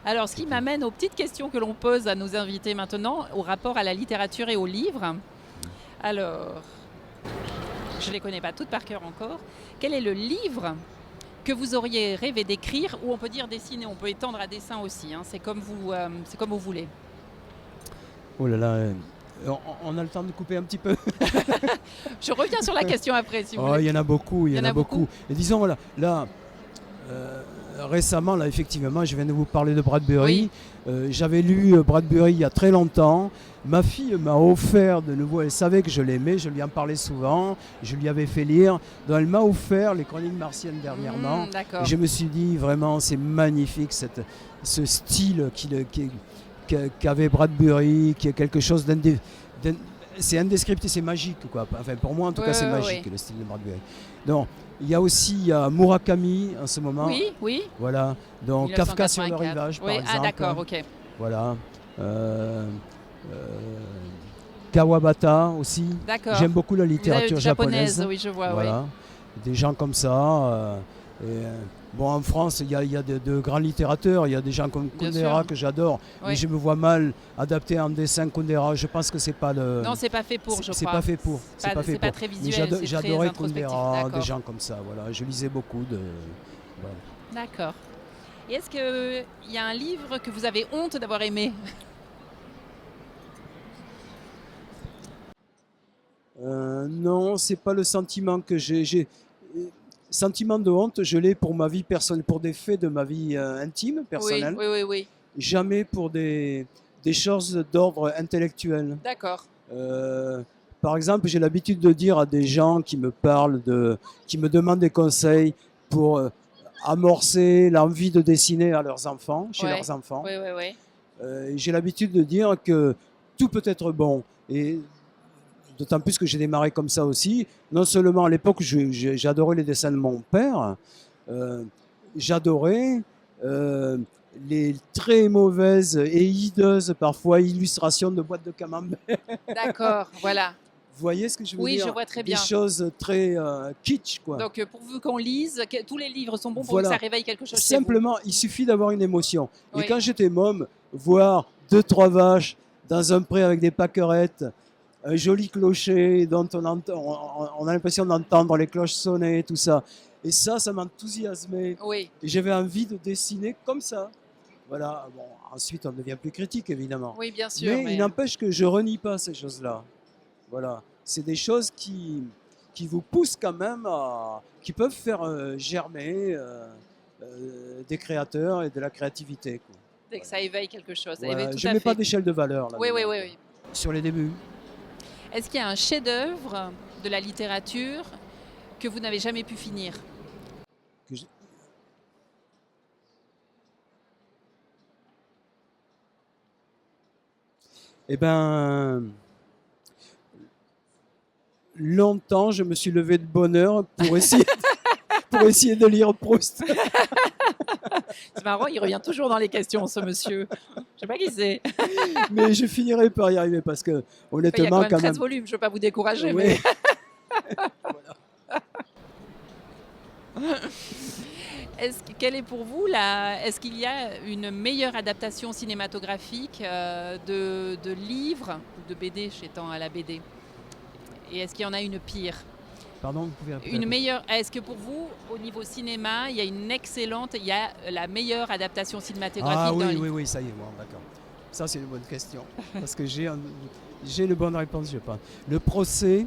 Alors, ce qui m'amène aux petites questions que l'on pose à nos invités maintenant, au rapport à la littérature et aux livres. Alors, je ne les connais pas toutes par cœur encore. Quel est le livre que vous auriez rêvé d'écrire, ou on peut dire dessiner, on peut étendre à dessin aussi, hein, c'est comme vous voulez. Oh là là, on a le temps de couper un petit peu. Je reviens sur la question après, si vous Oh, voulez. il y en a beaucoup, il y en a beaucoup. Et disons, voilà, là, récemment, là, effectivement, je viens de vous parler de Bradbury. J'avais lu Bradbury il y a très longtemps. Ma fille m'a offert de nouveau, elle savait que je l'aimais, je lui en parlais souvent, je lui avais fait lire. Donc elle m'a offert les Chroniques martiennes dernièrement. D'accord. Et je me suis dit, vraiment, c'est magnifique, ce style qu'avait Bradbury, qui est quelque chose c'est indescriptible, c'est magique, quoi. Enfin, pour moi, en tout cas, c'est magique, le style de Bradbury. Donc, il y a Murakami en ce moment. Oui, oui. Voilà. Donc, Kafka sur le rivage, par exemple. Ah, d'accord, ok. Voilà. Kawabata aussi. D'accord. J'aime beaucoup la littérature japonaise. Oui, je vois. Voilà. Oui. Des gens comme ça. Bon, en France, il y a de grands littérateurs. Il y a des gens comme Kundera que j'adore. Mais je me vois mal adapter en dessin Kundera. Je pense que c'est pas le. Non, c'est pas fait pour, je crois. C'est pas fait pour. C'est pas très visuel. J'adorais Kundera, des gens comme ça. Voilà. Je lisais beaucoup de. Voilà. D'accord. Et est-ce qu'il y a un livre que vous avez honte d'avoir aimé ? Non, c'est pas le sentiment que j'ai. Sentiment de honte, je l'ai pour ma vie personnelle, pour des faits de ma vie intime, personnelle. Oui. Jamais pour des choses d'ordre intellectuel. D'accord. Par exemple, j'ai l'habitude de dire à des gens qui me parlent, qui me demandent des conseils pour amorcer l'envie de dessiner à leurs enfants, chez leurs enfants. Oui. J'ai l'habitude de dire que tout peut être bon. Et d'autant plus que j'ai démarré comme ça aussi. Non seulement à l'époque, j'adorais les dessins de mon père, j'adorais les très mauvaises et hideuses, parfois, illustrations de boîtes de camembert. D'accord, voilà. Vous voyez ce que je veux dire ? Oui, je vois très bien. Des choses très kitsch, quoi. Donc, pourvu qu'on lise, tous les livres sont bons pour que ça réveille quelque chose chez vous. Simplement, il suffit d'avoir une émotion. Et quand j'étais môme, voir 2-3 vaches dans un pré avec des pâquerettes, un joli clocher dont on a l'impression d'entendre les cloches sonner, tout ça. Et ça m'enthousiasmait. Oui. Et j'avais envie de dessiner comme ça. Voilà. Bon, ensuite, on devient plus critique, évidemment. Oui, bien sûr. Mais il n'empêche que je renie pas ces choses-là. Voilà. C'est des choses qui vous poussent quand même qui peuvent faire germer des créateurs et de la créativité, quoi. Dès que ça éveille quelque chose. Voilà. Je ne mets pas d'échelle de valeur là. Oui. Sur les débuts. Est-ce qu'il y a un chef-d'œuvre de la littérature que vous n'avez jamais pu finir ? Eh bien, longtemps, je me suis levé de bonne heure pour essayer de lire Proust. C'est marrant, il revient toujours dans les questions, ce monsieur. Je ne sais pas qui c'est. Mais je finirai par y arriver parce que, honnêtement, il y a quand même 13 volumes, je ne veux pas vous décourager. Ouais. Mais... quelle est pour vous est-ce qu'il y a une meilleure adaptation cinématographique de livres ou de BD, étant à la BD ? Et est-ce qu'il y en a une pire ? Pardon, vous pouvez une meilleure. Est-ce que pour vous, au niveau cinéma, il y a la meilleure adaptation cinématographique d'un livre ? Oui, ça y est, bon, d'accord. Ça, c'est une bonne question. Parce que j'ai une bonne réponse, je pense. Le procès,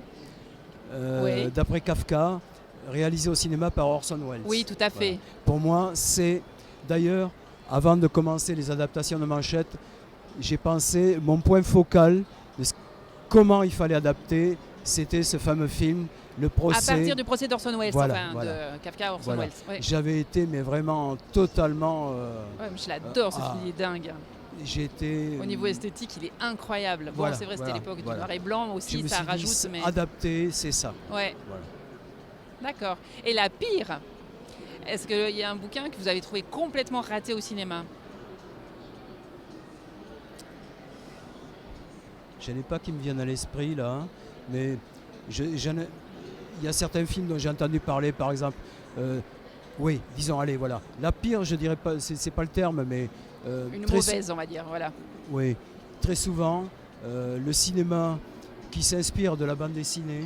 d'après Kafka, réalisé au cinéma par Orson Welles. Oui, tout à fait. Voilà. Pour moi, c'est... D'ailleurs, avant de commencer les adaptations de Manchette, j'ai pensé, mon point focal de comment il fallait adapter, c'était ce fameux film, Le procès. À partir du procès d'Orson Welles, de Kafka à Orson Welles. Ouais. J'avais été, mais vraiment totalement... je l'adore, ce film, il est dingue. Au niveau esthétique, il est incroyable. Bon, c'est vrai, c'était l'époque du noir et blanc aussi, ça rajoute. Mais adapté, c'est ça. Ouais. Voilà. D'accord. Et la pire, est-ce qu'il y a un bouquin que vous avez trouvé complètement raté au cinéma ? Je n'ai pas qui me viennent à l'esprit là, mais il y a certains films dont j'ai entendu parler, par exemple Oui, disons, allez, voilà. La pire, je dirais pas, c'est pas le terme, mais Une très, mauvaise, on va dire, voilà. oui, très souvent, le cinéma qui s'inspire de la bande dessinée,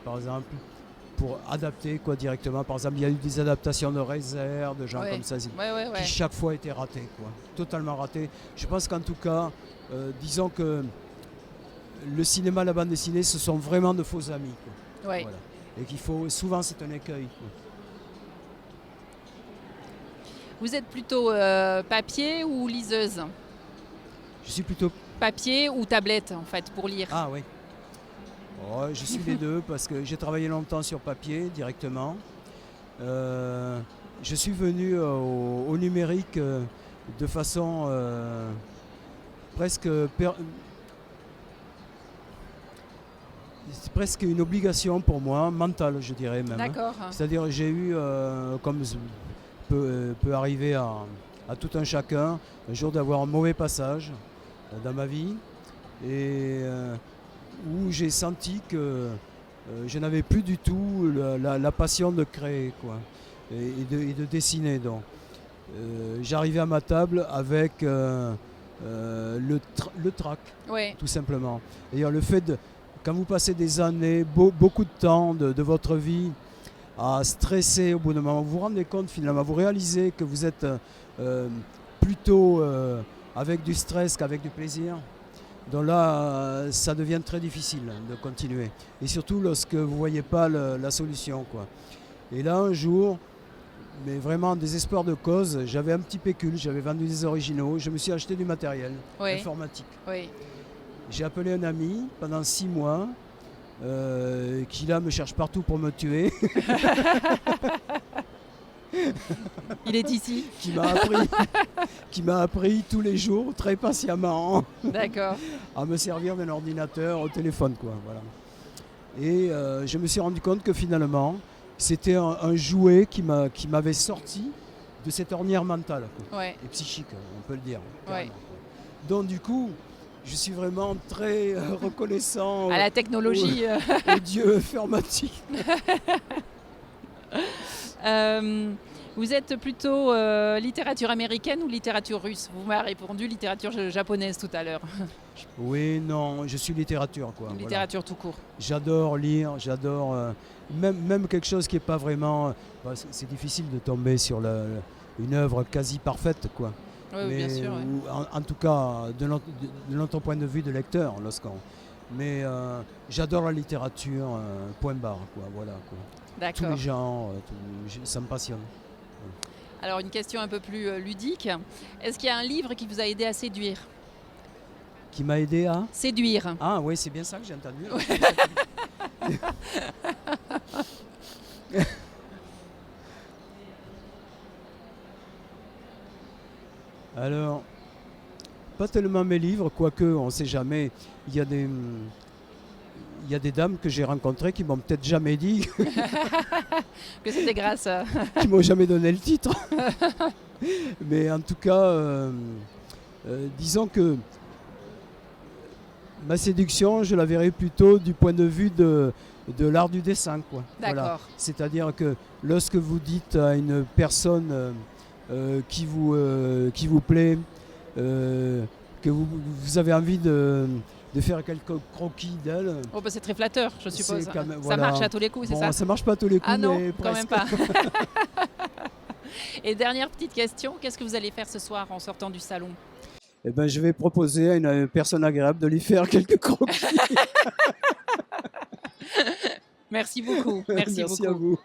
par exemple, pour adapter quoi directement. Par exemple, il y a eu des adaptations de Reiser, de gens Ouais. comme ça, Ouais. qui chaque fois étaient ratés, quoi. Totalement ratés. Je pense qu'en tout cas, disons que le cinéma et la bande dessinée, ce sont vraiment de faux amis, quoi. Ouais. Voilà. Et qu'il faut, souvent, c'est un écueil, quoi. Vous êtes plutôt papier ou liseuse? Je suis plutôt... Papier ou tablette, en fait, pour lire? Ah oui. Oh, je suis les deux parce que j'ai travaillé longtemps sur papier directement. Je suis venu au numérique de façon presque... C'est presque une obligation pour moi, mentale je dirais même. D'accord. C'est-à-dire j'ai eu, comme peut arriver à tout un chacun, un jour d'avoir un mauvais passage dans ma vie et où j'ai senti que je n'avais plus du tout la passion de créer quoi, et de dessiner. Donc, j'arrivais à ma table avec le trac, Ouais. tout simplement. D'ailleurs, le fait de, quand vous passez des années, beaucoup de temps de votre vie à stresser au bout d'un moment, vous vous rendez compte finalement, vous réalisez que vous êtes plutôt avec du stress qu'avec du plaisir. Donc là, ça devient très difficile de continuer. Et surtout lorsque vous ne voyez pas la solution, quoi. Et là, un jour, mais vraiment en désespoir de cause, j'avais un petit pécule, j'avais vendu des originaux, je me suis acheté du matériel informatique. Oui. J'ai appelé un ami pendant 6 mois, qui là me cherche partout pour me tuer. Il est ici. qui m'a appris tous les jours, très patiemment, D'accord. à me servir d'un ordinateur au téléphone, quoi. Voilà. Et je me suis rendu compte que finalement, c'était un jouet qui m'avait sorti de cette ornière mentale, quoi. Ouais. Et psychique, on peut le dire. Ouais. Donc du coup, je suis vraiment très reconnaissant À la technologie. au dieu informatique. Vous êtes plutôt littérature américaine ou littérature russe? Vous m'avez répondu littérature japonaise tout à l'heure. Oui, non, je suis littérature, quoi. Littérature tout court. J'adore lire, j'adore même quelque chose qui n'est pas vraiment... c'est difficile de tomber sur une œuvre quasi parfaite, quoi. Oui, Mais, bien sûr. Ouais. ou, en tout cas, de notre point de vue de lecteur, mais j'adore la littérature, point barre, quoi. Voilà, quoi. Tous D'accord. les genres, ça me passionne. Alors une question un peu plus ludique. Est-ce qu'il y a un livre qui vous a aidé à séduire? Qui m'a aidé à... Séduire. Ah oui, c'est bien ça que j'ai entendu. Alors, pas tellement mes livres, quoique on ne sait jamais. Il y a des dames que j'ai rencontrées qui m'ont peut-être jamais dit, Que c'était grâce à... qui m'ont jamais donné le titre. Mais en tout cas, disons que ma séduction, je la verrais plutôt du point de vue de l'art du dessin, quoi. D'accord. Voilà. C'est-à-dire que lorsque vous dites à une personne qui vous plaît, que vous avez envie de faire quelques croquis d'elle. Oh, bah c'est très flatteur, je suppose. C'est quand même- Ça voilà. marche à tous les coups, c'est Bon, ça? ça marche pas à tous les coups, Ah non, mais quand même presque. pas. Et dernière petite question, qu'est-ce que vous allez faire ce soir en sortant du salon? Eh ben, je vais proposer à une personne agréable de lui faire quelques croquis. Merci beaucoup. Merci Merci beaucoup. à vous.